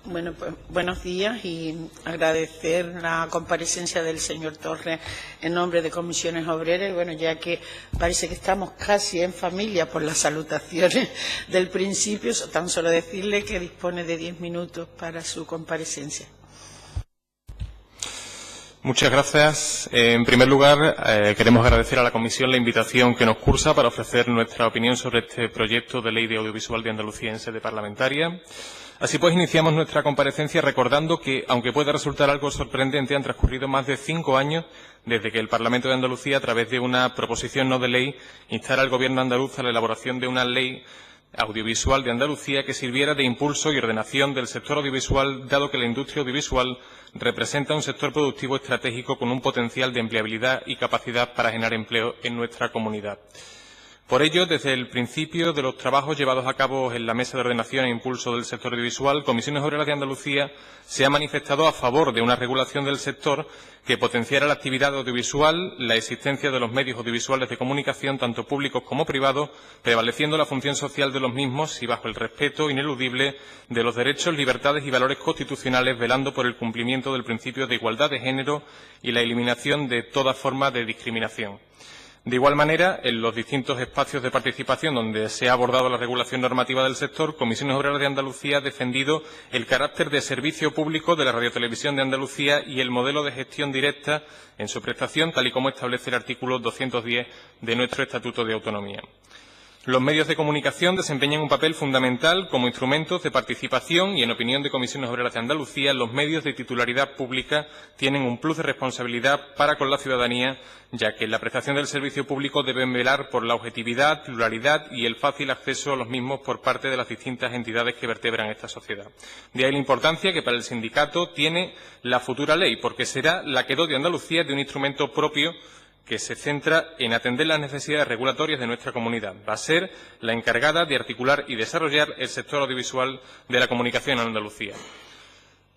Bueno, pues buenos días y agradecer la comparecencia del señor Torres en nombre de Comisiones Obreras. Bueno, ya que parece que estamos casi en familia por las salutaciones del principio, tan solo decirle que dispone de 10 minutos para su comparecencia. Muchas gracias. En primer lugar, queremos agradecer a la Comisión la invitación que nos cursa para ofrecer nuestra opinión sobre este proyecto de Ley de Audiovisual de Andalucía en sede parlamentaria. Así pues, iniciamos nuestra comparecencia recordando que, aunque pueda resultar algo sorprendente, han transcurrido más de 5 años desde que el Parlamento de Andalucía, a través de una proposición no de ley, instara al Gobierno andaluz a la elaboración de una ley audiovisual de Andalucía que sirviera de impulso y ordenación del sector audiovisual, dado que la industria audiovisual representa un sector productivo estratégico con un potencial de empleabilidad y capacidad para generar empleo en nuestra comunidad. Por ello, desde el principio de los trabajos llevados a cabo en la Mesa de Ordenación e Impulso del Sector Audiovisual, Comisiones Obreras de Andalucía se ha manifestado a favor de una regulación del sector que potenciara la actividad audiovisual, la existencia de los medios audiovisuales de comunicación, tanto públicos como privados, prevaleciendo la función social de los mismos y bajo el respeto ineludible de los derechos, libertades y valores constitucionales, velando por el cumplimiento del principio de igualdad de género y la eliminación de toda forma de discriminación. De igual manera, en los distintos espacios de participación donde se ha abordado la regulación normativa del sector, Comisiones Obreras de Andalucía ha defendido el carácter de servicio público de la Radiotelevisión de Andalucía y el modelo de gestión directa en su prestación, tal y como establece el artículo 210 de nuestro Estatuto de Autonomía. Los medios de comunicación desempeñan un papel fundamental como instrumentos de participación y, en opinión de Comisiones Obreras de Andalucía, los medios de titularidad pública tienen un plus de responsabilidad para con la ciudadanía, ya que en la prestación del servicio público deben velar por la objetividad, pluralidad y el fácil acceso a los mismos por parte de las distintas entidades que vertebran esta sociedad. De ahí la importancia que para el sindicato tiene la futura ley, porque será la que dote a Andalucía de un instrumento propio que se centra en atender las necesidades regulatorias de nuestra comunidad. Va a ser la encargada de articular y desarrollar el sector audiovisual de la comunicación en Andalucía.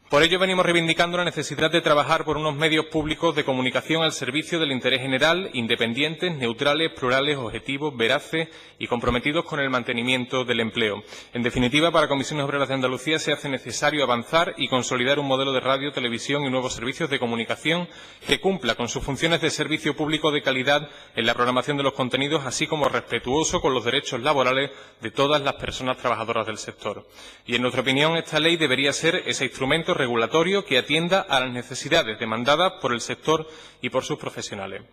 Por ello venimos reivindicando la necesidad de trabajar por unos medios públicos de comunicación al servicio del interés general, independientes, neutrales, plurales, objetivos, veraces y comprometidos con el mantenimiento del empleo. En definitiva, para Comisiones Obreras de Andalucía se hace necesario avanzar y consolidar un modelo de radio, televisión y nuevos servicios de comunicación que cumpla con sus funciones de servicio público de calidad en la programación de los contenidos, así como respetuoso con los derechos laborales de todas las personas trabajadoras del sector. Y en nuestra opinión, esta ley debería ser ese instrumento regulatorio que atienda a las necesidades demandadas por el sector y por sus profesionales.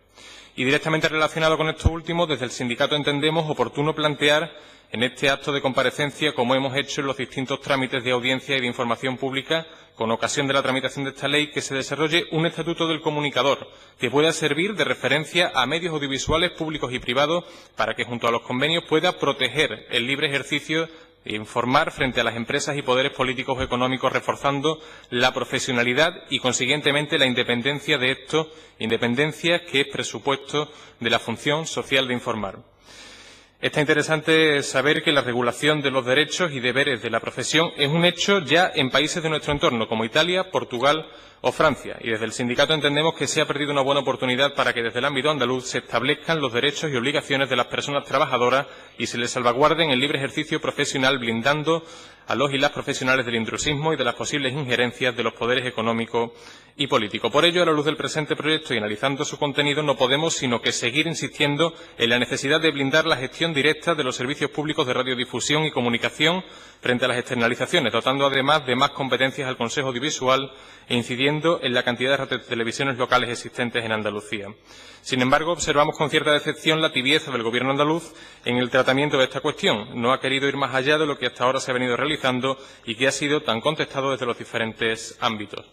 Y directamente relacionado con esto último, desde el sindicato entendemos oportuno plantear en este acto de comparecencia, como hemos hecho en los distintos trámites de audiencia y de información pública, con ocasión de la tramitación de esta ley, que se desarrolle un estatuto del comunicador que pueda servir de referencia a medios audiovisuales públicos y privados para que, junto a los convenios, pueda proteger el libre ejercicio e informar frente a las empresas y poderes políticos o económicos, reforzando la profesionalidad y, consiguientemente, la independencia de estos, independencia que es presupuesto de la función social de informar. Está interesante saber que la regulación de los derechos y deberes de la profesión es un hecho ya en países de nuestro entorno, como Italia, Portugal o Francia, y desde el sindicato entendemos que se ha perdido una buena oportunidad para que desde el ámbito andaluz se establezcan los derechos y obligaciones de las personas trabajadoras y se les salvaguarden el libre ejercicio profesional, blindando a los y las profesionales del intrusismo y de las posibles injerencias de los poderes económicos y políticos. Por ello, a la luz del presente proyecto y analizando su contenido, no podemos sino que seguir insistiendo en la necesidad de blindar la gestión directa de los servicios públicos de radiodifusión y comunicación frente a las externalizaciones, dotando además de más competencias al Consejo Audiovisual e incidiendo en la cantidad de radiotelevisiones locales existentes en Andalucía. Sin embargo, observamos con cierta decepción la tibieza del Gobierno andaluz en el tratamiento de esta cuestión. No ha querido ir más allá de lo que hasta ahora se ha venido realizando y que ha sido tan contestado desde los diferentes ámbitos.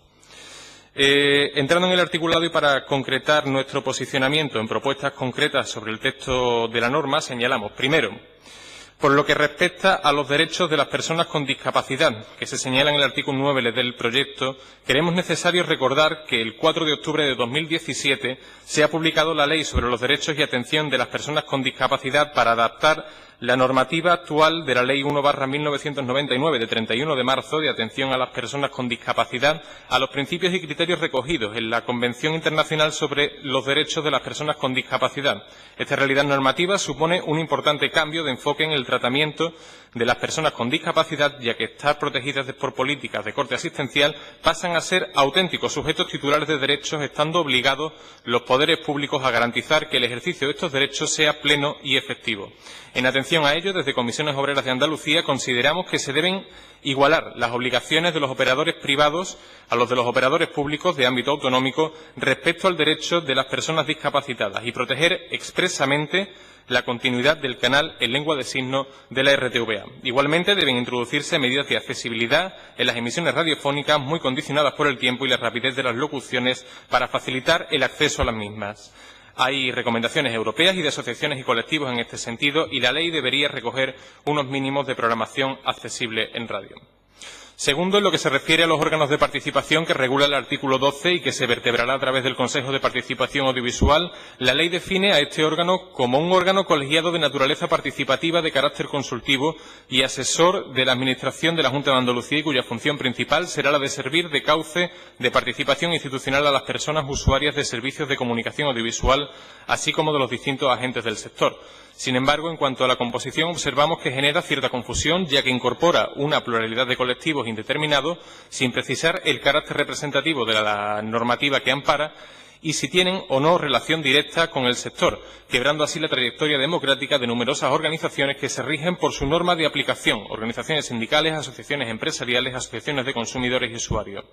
Entrando en el articulado y para concretar nuestro posicionamiento en propuestas concretas sobre el texto de la norma, señalamos, primero, por lo que respecta a los derechos de las personas con discapacidad, que se señala en el artículo 9 del proyecto, creemos necesario recordar que el 4 de octubre de 2017 se ha publicado la Ley sobre los derechos y atención de las personas con discapacidad para adaptar La normativa actual de la Ley 1/1999 de 31 de marzo de atención a las personas con discapacidad a los principios y criterios recogidos en la Convención Internacional sobre los Derechos de las Personas con Discapacidad. Esta realidad normativa supone un importante cambio de enfoque en el tratamiento de las personas con discapacidad, ya que estar protegidas por políticas de corte asistencial pasan a ser auténticos sujetos titulares de derechos, estando obligados los poderes públicos a garantizar que el ejercicio de estos derechos sea pleno y efectivo. En atención a ello, desde Comisiones Obreras de Andalucía consideramos que se deben igualar las obligaciones de los operadores privados a los de los operadores públicos de ámbito autonómico respecto al derecho de las personas discapacitadas y proteger expresamente la continuidad del canal en lengua de signos de la RTVA. Igualmente, deben introducirse medidas de accesibilidad en las emisiones radiofónicas muy condicionadas por el tiempo y la rapidez de las locuciones para facilitar el acceso a las mismas. Hay recomendaciones europeas y de asociaciones y colectivos en este sentido y la ley debería recoger unos mínimos de programación accesible en radio. Segundo, en lo que se refiere a los órganos de participación que regula el artículo 12 y que se vertebrará a través del Consejo de Participación Audiovisual, la ley define a este órgano como un órgano colegiado de naturaleza participativa de carácter consultivo y asesor de la Administración de la Junta de Andalucía y cuya función principal será la de servir de cauce de participación institucional a las personas usuarias de servicios de comunicación audiovisual, así como de los distintos agentes del sector. Sin embargo, en cuanto a la composición, observamos que genera cierta confusión, ya que incorpora una pluralidad de colectivos indeterminados, sin precisar el carácter representativo de la normativa que ampara y si tienen o no relación directa con el sector, quebrando así la trayectoria democrática de numerosas organizaciones que se rigen por su norma de aplicación, organizaciones sindicales, asociaciones empresariales, asociaciones de consumidores y usuarios.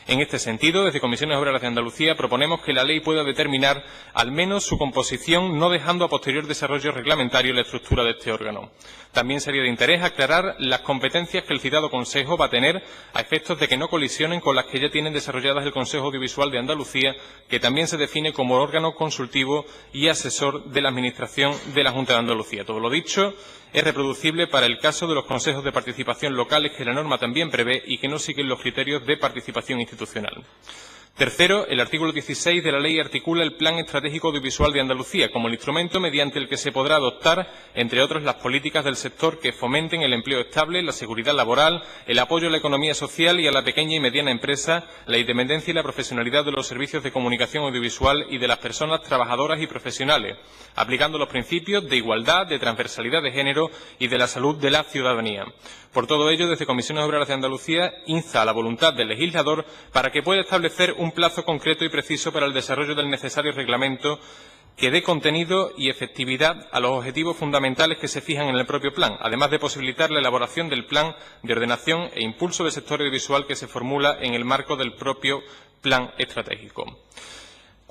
En este sentido, desde Comisiones Obreras de Andalucía proponemos que la ley pueda determinar al menos su composición, no dejando a posterior desarrollo reglamentario la estructura de este órgano. También sería de interés aclarar las competencias que el citado Consejo va a tener a efectos de que no colisionen con las que ya tienen desarrolladas el Consejo Audiovisual de Andalucía, que también se define como órgano consultivo y asesor de la Administración de la Junta de Andalucía. Todo lo dicho es reproducible para el caso de los consejos de participación locales que la norma también prevé y que no siguen los criterios de participación institucional. Tercero, el artículo 16 de la ley articula el Plan Estratégico Audiovisual de Andalucía como el instrumento mediante el que se podrá adoptar, entre otros, las políticas del sector que fomenten el empleo estable, la seguridad laboral, el apoyo a la economía social y a la pequeña y mediana empresa, la independencia y la profesionalidad de los servicios de comunicación audiovisual y de las personas trabajadoras y profesionales, aplicando los principios de igualdad, de transversalidad de género y de la salud de la ciudadanía. Por todo ello, desde Comisiones Obreras de Andalucía insta a la voluntad del legislador para que pueda establecer un plazo concreto y preciso para el desarrollo del necesario reglamento que dé contenido y efectividad a los objetivos fundamentales que se fijan en el propio plan, además de posibilitar la elaboración del plan de ordenación e impulso del sector audiovisual que se formula en el marco del propio plan estratégico.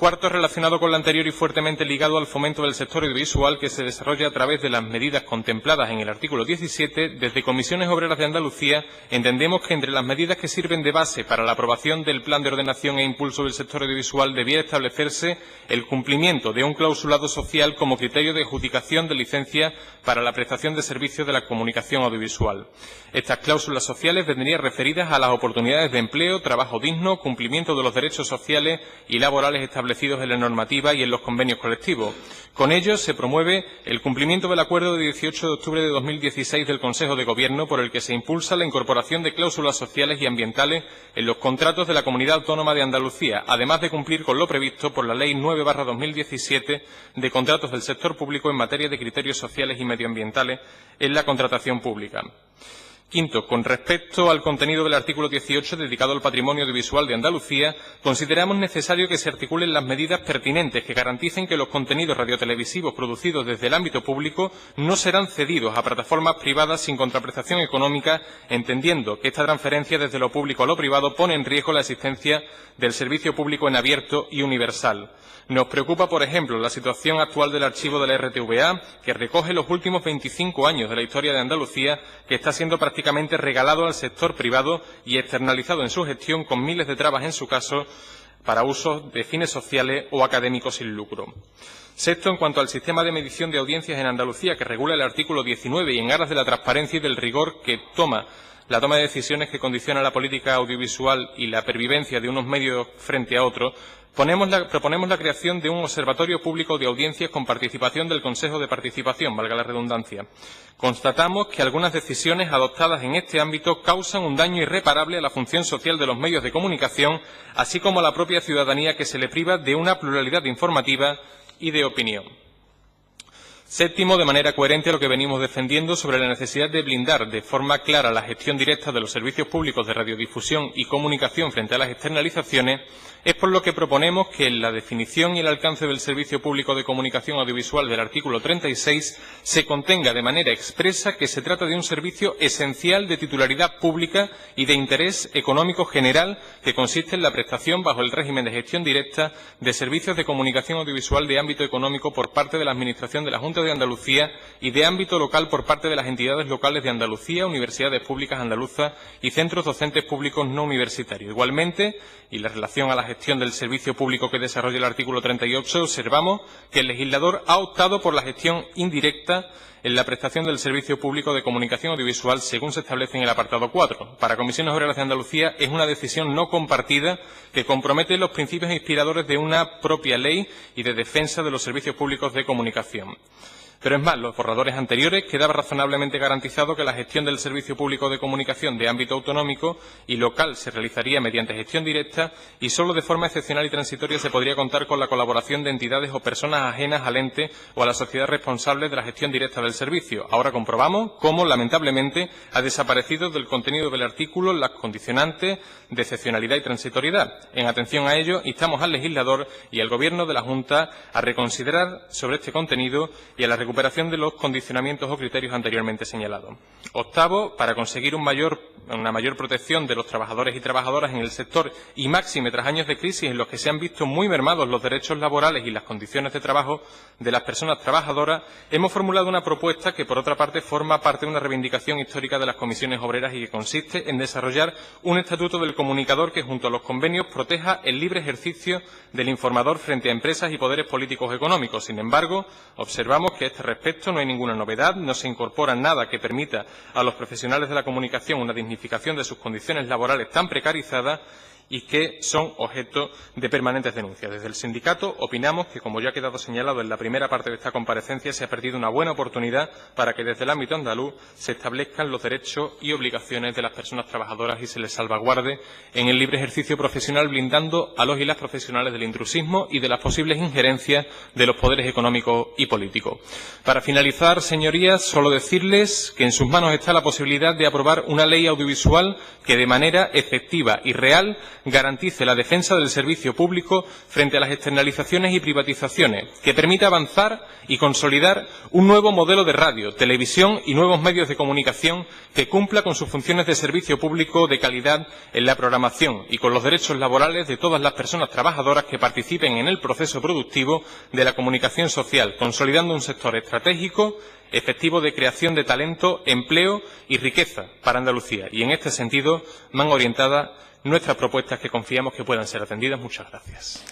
Cuarto, relacionado con lo anterior y fuertemente ligado al fomento del sector audiovisual que se desarrolla a través de las medidas contempladas en el artículo 17, desde Comisiones Obreras de Andalucía entendemos que entre las medidas que sirven de base para la aprobación del Plan de Ordenación e Impulso del Sector Audiovisual debiera establecerse el cumplimiento de un clausulado social como criterio de adjudicación de licencia para la prestación de servicios de la comunicación audiovisual. Estas cláusulas sociales vendrían referidas a las oportunidades de empleo, trabajo digno, cumplimiento de los derechos sociales y laborales establecidos en la normativa y en los convenios colectivos. Con ello se promueve el cumplimiento del acuerdo de 18 de octubre de 2016 del Consejo de Gobierno por el que se impulsa la incorporación de cláusulas sociales y ambientales en los contratos de la Comunidad Autónoma de Andalucía, además de cumplir con lo previsto por la Ley 9/2017 de contratos del sector público en materia de criterios sociales y medioambientales en la contratación pública. Quinto, con respecto al contenido del artículo 18 dedicado al patrimonio audiovisual de Andalucía, consideramos necesario que se articulen las medidas pertinentes que garanticen que los contenidos radiotelevisivos producidos desde el ámbito público no serán cedidos a plataformas privadas sin contraprestación económica, entendiendo que esta transferencia desde lo público a lo privado pone en riesgo la existencia del servicio público en abierto y universal. Nos preocupa, por ejemplo, la situación actual del archivo de la RTVA, que recoge los últimos 25 años de la historia de Andalucía, que está siendo prácticamente regalado al sector privado y externalizado en su gestión, con miles de trabas en su caso, para usos de fines sociales o académicos sin lucro. Sexto, en cuanto al sistema de medición de audiencias en Andalucía, que regula el artículo 19 y en aras de la transparencia y del rigor que toma la toma de decisiones que condiciona la política audiovisual y la pervivencia de unos medios frente a otros, proponemos la creación de un observatorio público de audiencias con participación del Consejo de Participación, valga la redundancia. Constatamos que algunas decisiones adoptadas en este ámbito causan un daño irreparable a la función social de los medios de comunicación, así como a la propia ciudadanía, que se le priva de una pluralidad informativa y de opinión. Séptimo, de manera coherente a lo que venimos defendiendo sobre la necesidad de blindar de forma clara la gestión directa de los servicios públicos de radiodifusión y comunicación frente a las externalizaciones, es por lo que proponemos que en la definición y el alcance del servicio público de comunicación audiovisual del artículo 36 se contenga de manera expresa que se trata de un servicio esencial de titularidad pública y de interés económico general, que consiste en la prestación, bajo el régimen de gestión directa, de servicios de comunicación audiovisual de ámbito económico por parte de la Administración de la Junta de Andalucía y de ámbito local por parte de las entidades locales de Andalucía, universidades públicas andaluzas y centros docentes públicos no universitarios. Igualmente, y en relación a la gestión del servicio público que desarrolla el artículo 38, observamos que el legislador ha optado por la gestión indirecta en la prestación del servicio público de comunicación audiovisual, según se establece en el apartado 4. Para Comisiones Obreras de Andalucía es una decisión no compartida que compromete los principios inspiradores de una propia ley y de defensa de los servicios públicos de comunicación. Pero es más, los borradores anteriores quedaba razonablemente garantizado que la gestión del servicio público de comunicación de ámbito autonómico y local se realizaría mediante gestión directa y solo de forma excepcional y transitoria se podría contar con la colaboración de entidades o personas ajenas al ente o a la sociedad responsable de la gestión directa del servicio. Ahora comprobamos cómo, lamentablemente, ha desaparecido del contenido del artículo las condicionantes de excepcionalidad y transitoriedad. En atención a ello, instamos al legislador y al Gobierno de la Junta a reconsiderar sobre este contenido y a la recuperación de los condicionamientos o criterios anteriormente señalados. Octavo, para conseguir una mayor protección de los trabajadores y trabajadoras en el sector y máxime tras años de crisis en los que se han visto muy mermados los derechos laborales y las condiciones de trabajo de las personas trabajadoras, hemos formulado una propuesta que, por otra parte, forma parte de una reivindicación histórica de las comisiones obreras y que consiste en desarrollar un estatuto del comunicador que, junto a los convenios, proteja el libre ejercicio del informador frente a empresas y poderes políticos económicos. Sin embargo, observamos que a este respecto no hay ninguna novedad, no se incorpora nada que permita a los profesionales de la comunicación una dignificación de sus condiciones laborales tan precarizadas y que son objeto de permanentes denuncias. Desde el sindicato opinamos que, como ya ha quedado señalado en la primera parte de esta comparecencia, se ha perdido una buena oportunidad para que desde el ámbito andaluz se establezcan los derechos y obligaciones de las personas trabajadoras y se les salvaguarde en el libre ejercicio profesional, blindando a los y las profesionales del intrusismo y de las posibles injerencias de los poderes económicos y políticos. Para finalizar, señorías, solo decirles que en sus manos está la posibilidad de aprobar una ley audiovisual que, de manera efectiva y real, garantice la defensa del servicio público frente a las externalizaciones y privatizaciones, que permita avanzar y consolidar un nuevo modelo de radio, televisión y nuevos medios de comunicación que cumpla con sus funciones de servicio público de calidad en la programación y con los derechos laborales de todas las personas trabajadoras que participen en el proceso productivo de la comunicación social, consolidando un sector estratégico efectivo de creación de talento, empleo y riqueza para Andalucía. Y en este sentido van orientadas nuestras propuestas que confiamos que puedan ser atendidas. Muchas gracias.